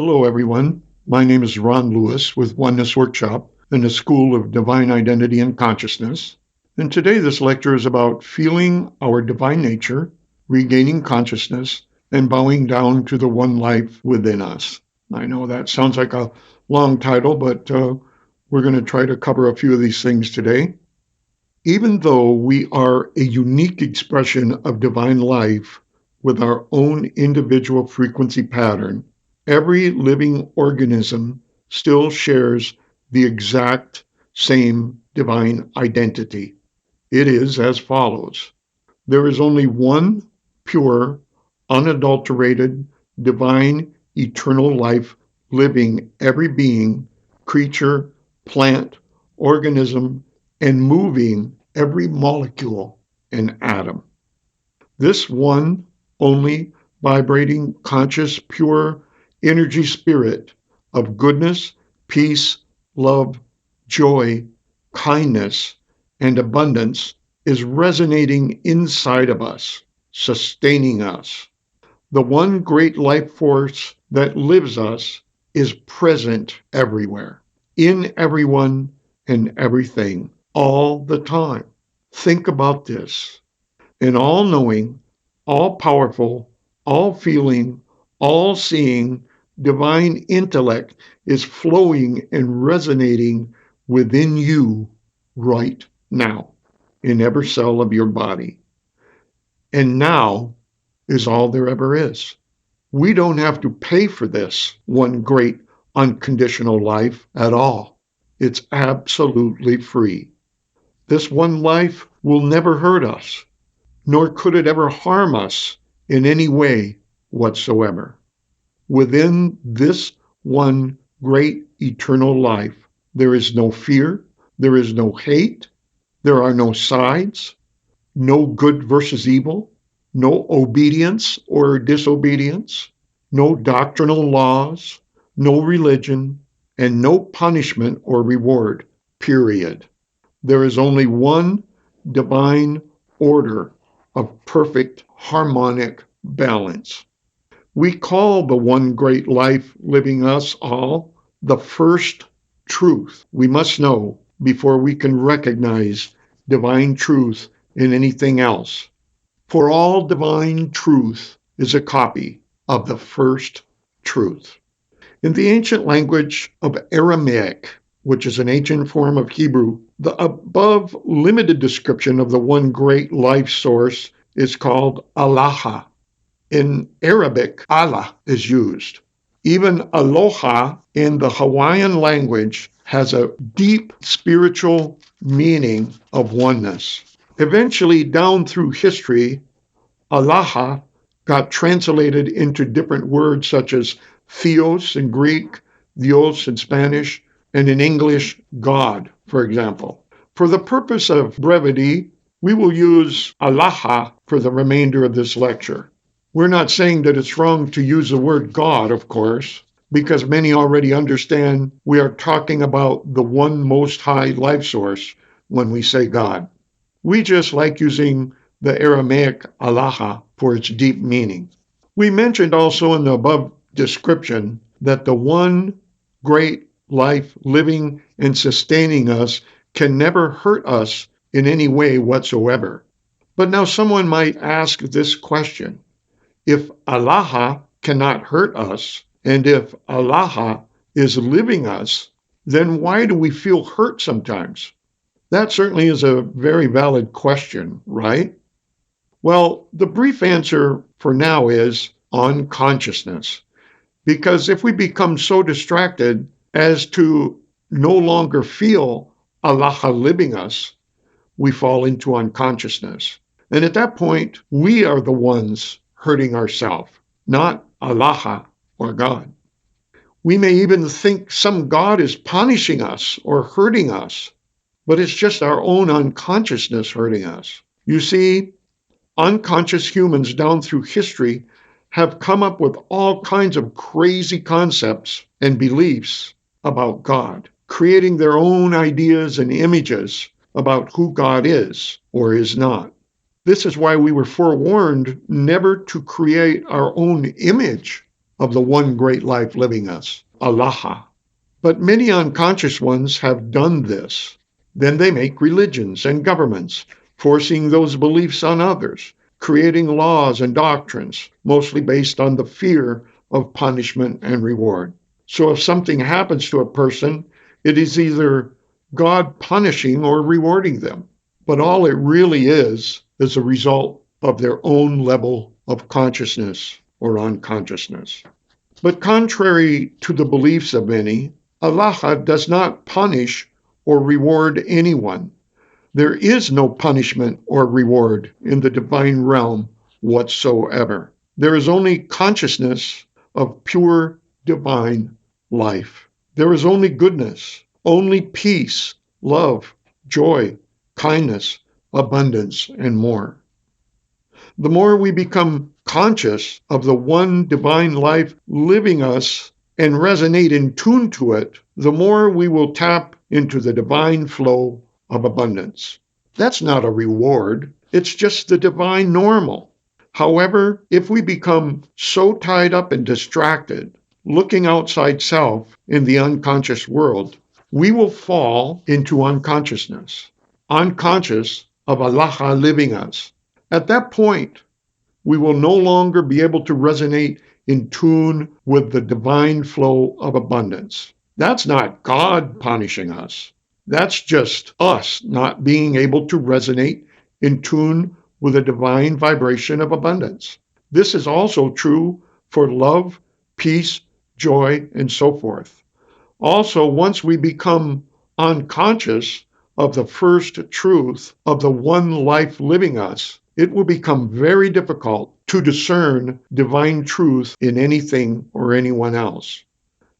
Hello, everyone. My name is Ron Lewis with Oneness Workshop in the School of Divine Identity and Consciousness. And today this lecture is about feeling our divine nature, regaining consciousness, and bowing down to the one life within us. I know that sounds like a long title, but we're going to try to cover a few of these things today. Even though we are a unique expression of divine life with our own individual frequency pattern, every living organism still shares the exact same divine identity. It is as follows. There is only one pure, unadulterated, divine, eternal life living every being, creature, plant, organism, and moving every molecule and atom. This one, only, vibrating, conscious, pure energy spirit of goodness, peace, love, joy, kindness, and abundance is resonating inside of us, sustaining us. The one great life force that lives us is present everywhere, in everyone and everything, all the time. Think about this. An all-knowing, all-powerful, all-feeling, all-seeing divine intellect is flowing and resonating within you right now, in every cell of your body. And now is all there ever is. We don't have to pay for this one great unconditional life at all. It's absolutely free. This one life will never hurt us, nor could it ever harm us in any way whatsoever. Within this one great eternal life, there is no fear, there is no hate, there are no sides, no good versus evil, no obedience or disobedience, no doctrinal laws, no religion, and no punishment or reward, period. There is only one divine order of perfect harmonic balance. We call the one great life living us all the first truth we must know before we can recognize divine truth in anything else. For all divine truth is a copy of the first truth. In the ancient language of Aramaic, which is an ancient form of Hebrew, the above limited description of the one great life source is called Allah. In Arabic, Allah is used. Even aloha in the Hawaiian language has a deep spiritual meaning of oneness. Eventually, down through history, Allah got translated into different words such as theos in Greek, Dios in Spanish, and in English, God, for example. For the purpose of brevity, we will use Allah for the remainder of this lecture. We're not saying that it's wrong to use the word God, of course, because many already understand we are talking about the one most high life source when we say God. We just like using the Aramaic Allah for its deep meaning. We mentioned also in the above description that the one great life living and sustaining us can never hurt us in any way whatsoever. But now someone might ask this question. If Allah cannot hurt us, and if Allah is living us, then why do we feel hurt sometimes? That certainly is a very valid question, right? Well, the brief answer for now is unconsciousness. Because if we become so distracted as to no longer feel Allah living us, we fall into unconsciousness. And at that point, we are the ones hurting ourselves, not Allah or God. We may even think some God is punishing us or hurting us, but it's just our own unconsciousness hurting us. You see, unconscious humans down through history have come up with all kinds of crazy concepts and beliefs about God, creating their own ideas and images about who God is or is not. This is why we were forewarned never to create our own image of the one great life living us, Allah. But many unconscious ones have done this. Then they make religions and governments, forcing those beliefs on others, creating laws and doctrines, mostly based on the fear of punishment and reward. So if something happens to a person, it is either God punishing or rewarding them. But all it really is a result of their own level of consciousness or unconsciousness. But contrary to the beliefs of many, Allah does not punish or reward anyone. There is no punishment or reward in the divine realm whatsoever. There is only consciousness of pure divine life. There is only goodness, only peace, love, joy, kindness, abundance, and more. The more we become conscious of the one divine life living us and resonate in tune to it, the more we will tap into the divine flow of abundance. That's not a reward, it's just the divine normal. However, if we become so tied up and distracted, looking outside self in the unconscious world, we will fall into unconsciousness, unconscious of Allah living us. At that point, we will no longer be able to resonate in tune with the divine flow of abundance. That's not God punishing us. That's just us not being able to resonate in tune with a divine vibration of abundance. This is also true for love, peace, joy, and so forth. Also, once we become unconscious of the first truth of the one life living us, it will become very difficult to discern divine truth in anything or anyone else.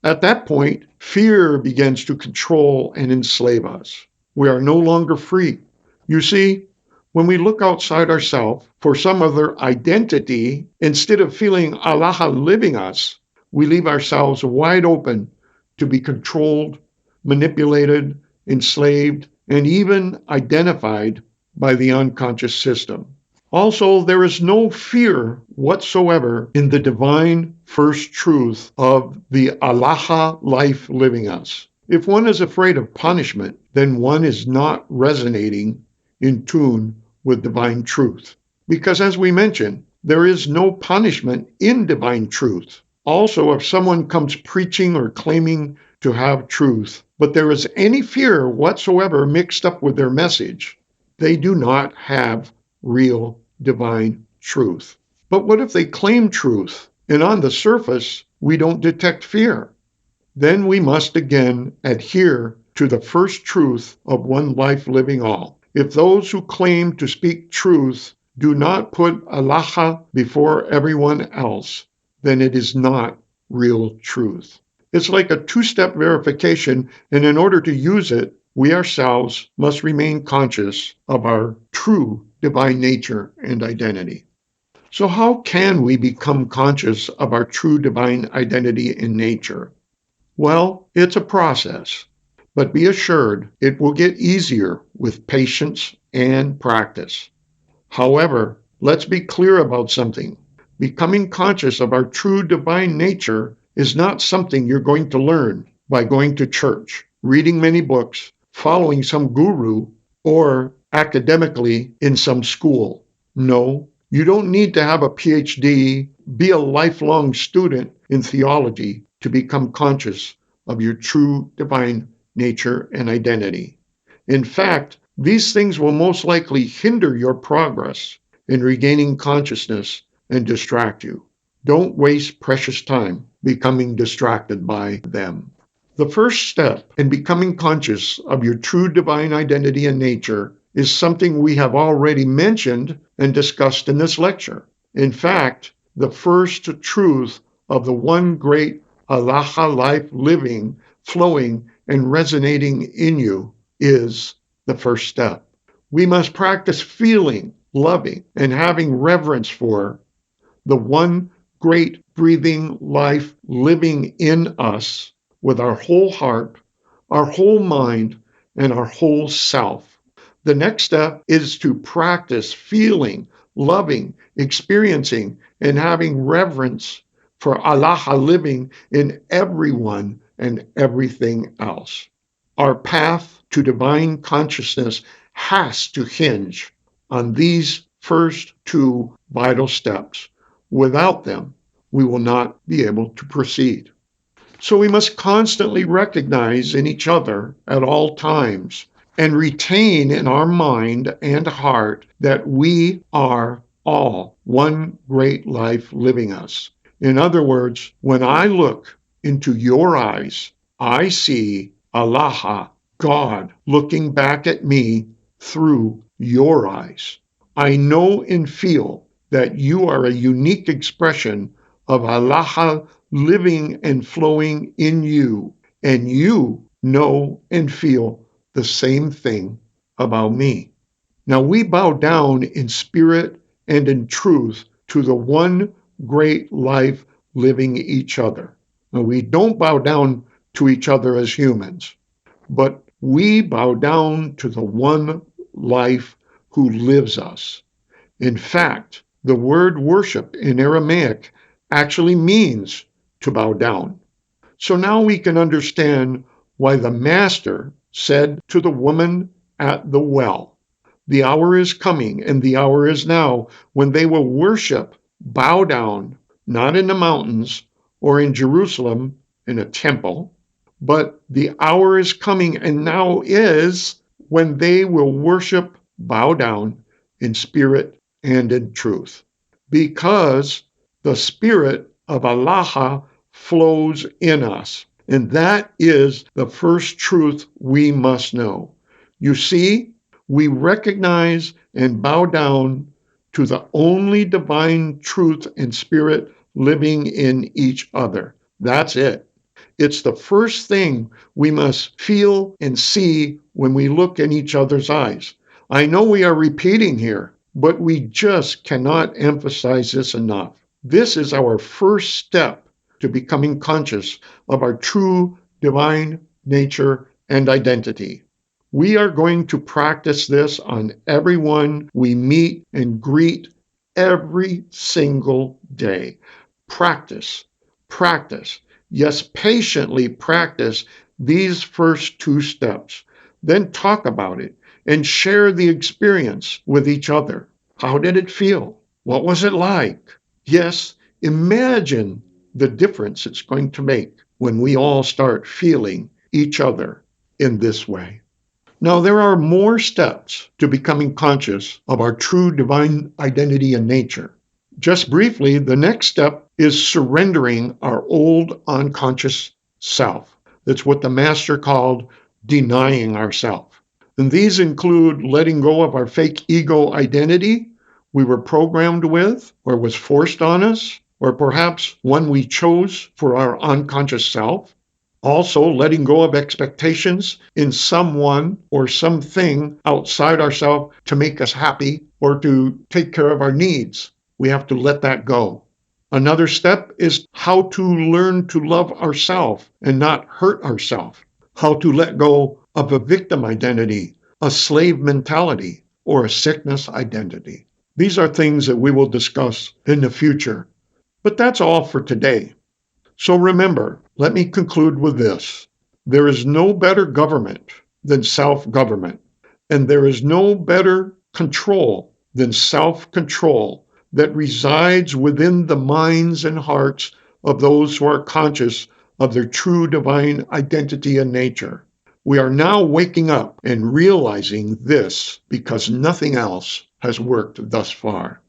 At that point, fear begins to control and enslave us. We are no longer free. You see, when we look outside ourselves for some other identity, instead of feeling Allah living us, we leave ourselves wide open to be controlled, manipulated, enslaved, and even identified by the unconscious system. Also, there is no fear whatsoever in the divine first truth of the Allah life living us. If one is afraid of punishment, then one is not resonating in tune with divine truth. Because as we mentioned, there is no punishment in divine truth. Also, if someone comes preaching or claiming to have truth, but there is any fear whatsoever mixed up with their message, they do not have real divine truth. But what if they claim truth and on the surface we don't detect fear? Then we must again adhere to the first truth of one life living all. If those who claim to speak truth do not put Allah before everyone else, then it is not real truth. It's like a two-step verification, and in order to use it, we ourselves must remain conscious of our true divine nature and identity. So how can we become conscious of our true divine identity and nature? Well, it's a process, but be assured it will get easier with patience and practice. However, let's be clear about something. Becoming conscious of our true divine nature is not something you're going to learn by going to church, reading many books, following some guru, or academically in some school. No, you don't need to have a PhD, be a lifelong student in theology to become conscious of your true divine nature and identity. In fact, these things will most likely hinder your progress in regaining consciousness and distract you. Don't waste precious time becoming distracted by them. The first step in becoming conscious of your true divine identity and nature is something we have already mentioned and discussed in this lecture. In fact, the first truth of the one great Allah life living, flowing, and resonating in you is the first step. We must practice feeling, loving, and having reverence for the one great breathing life living in us with our whole heart, our whole mind, and our whole self. The next step is to practice feeling, loving, experiencing, and having reverence for Allah living in everyone and everything else. Our path to divine consciousness has to hinge on these first two vital steps. Without them, we will not be able to proceed. So we must constantly recognize in each other at all times and retain in our mind and heart that we are all one great life living us. In other words, when I look into your eyes, I see Allah, God, looking back at me through your eyes. I know and feel that you are a unique expression of Allah living and flowing in you, and you know and feel the same thing about me. Now we bow down in spirit and in truth to the one great life living each other. Now we don't bow down to each other as humans, but we bow down to the one life who lives us. In fact, the word worship in Aramaic actually means to bow down. So now we can understand why the Master said to the woman at the well, "The hour is coming, and the hour is now, when they will worship, bow down, not in the mountains or in Jerusalem in a temple, but the hour is coming, and now is, when they will worship, bow down in spirit and in truth." Because the Spirit of Allah flows in us. And that is the first truth we must know. You see, we recognize and bow down to the only divine truth and spirit living in each other. That's it. It's the first thing we must feel and see when we look in each other's eyes. I know we are repeating here, but we just cannot emphasize this enough. This is our first step to becoming conscious of our true divine nature and identity. We are going to practice this on everyone we meet and greet every single day. Practice, practice. Yes, patiently practice these first two steps. Then talk about it and share the experience with each other. How did it feel? What was it like? Yes, imagine the difference it's going to make when we all start feeling each other in this way. Now, there are more steps to becoming conscious of our true divine identity and nature. Just briefly, the next step is surrendering our old unconscious self. That's what the Master called denying ourself. And these include letting go of our fake ego identity we were programmed with, or was forced on us, or perhaps one we chose for our unconscious self. Also, letting go of expectations in someone or something outside ourselves to make us happy or to take care of our needs. We have to let that go. Another step is how to learn to love ourselves and not hurt ourselves. How to let go of a victim identity, a slave mentality, or a sickness identity. These are things that we will discuss in the future. But that's all for today. So remember, let me conclude with this. There is no better government than self-government, and there is no better control than self-control that resides within the minds and hearts of those who are conscious of their true divine identity and nature. We are now waking up and realizing this because nothing else has worked thus far.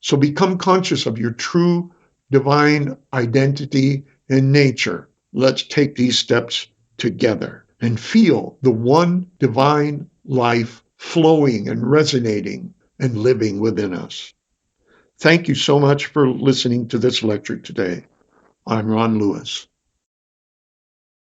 So become conscious of your true divine identity and nature. Let's take these steps together and feel the one divine life flowing and resonating and living within us. Thank you so much for listening to this lecture today. I'm Ron Lewis.